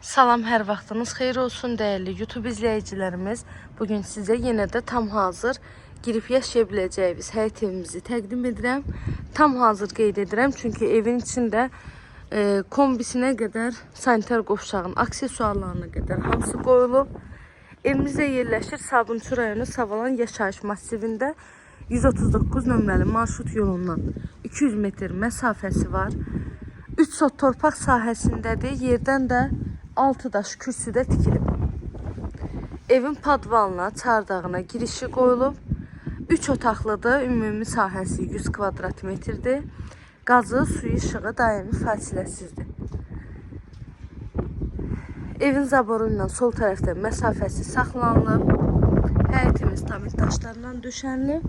Salam, hər vaxtınız xeyir olsun değerli YouTube izləyicilərimiz. Bugün sizə yenə də tam hazır girib yaşaya biləcəyiniz həyət evimizi təqdim edirəm. Tam hazır qeyd edirəm çünki evin içində kombisinə qədər, sanitar qovşağın aksesuarlarına qədər hamısı qoyulub. Evimizdə yerləşir Sabunçu rayonu Savalan yaşayış masivində 139 nömrəli marşrut yolundan 200 metr məsafəsi var. 3 sot torpaq sahəsindədir. Yerdən də 6 daş kürsüdə tikilib. Evin padvalına, çardağına girişi qoyulub. 3 otaqlıdır. Ümumi sahəsi 100 kvadrat metrdir. Qazı, suyu, işığı daimi fasiləsizdir. Evin zaboru ilə sol tərəfdə məsafəsi saxlanılıb. Həyətimiz tamir daşlarından döşənilib.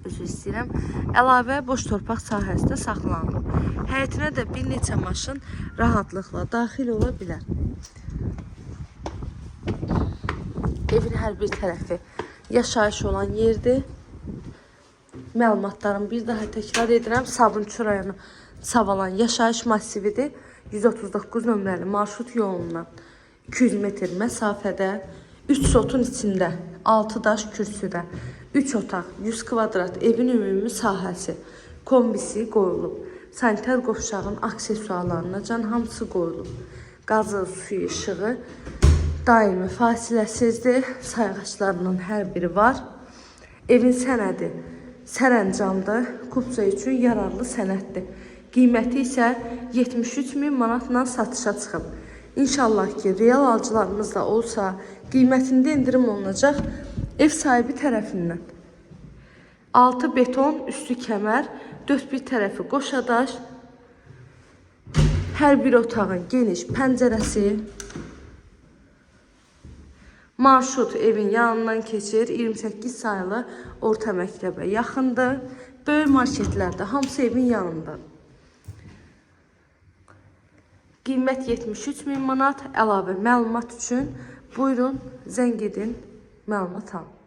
Üzr istəyirəm. Əlavə boş torpaq sahəsində saxlanılıb. Həyətinə də bir neçə maşın rahatlıqla daxil ola bilər. Evin hər bir tərəfi yaşayış olan yerdir. Məlumatlarımı bir daha təkrar edirəm. Sabunçu rayonu Savalan yaşayış masividir. 139 nömrəli marşrut yolundan 200 metr məsafədə 3 sotun içində 6 daş kürsüdə 3 otaq 100 kvadrat evin ümumi sahəsi kombisi qoyulub. Sanitar qovşağın aksesuarlarına can hamısı qoyulub. Qazı, suyu, işığı daimi fasiləsizdir. Sayğaçlarının hər biri var. Evin sənədi sərəncamdır. Kupça üçün yararlı sənəddir. Qiyməti isə 73.000 manatla satışa çıxıb. İnşallah ki, real alıcılarımız da olsa qiymətində indirim olunacaq ev sahibi tərəfindən. 6 beton, üstü kəmər, 4 bir tərəfi qoşadaş, hər bir otağın geniş pəncərəsi, marşrut evin yanından keçir, 28 sayılı orta məktəbə yaxındır, böyük marketlərdə hamısı evin yanında. Qiymət 73.000 manat, əlavə məlumat üçün buyurun, zəng edin, məlumat alın.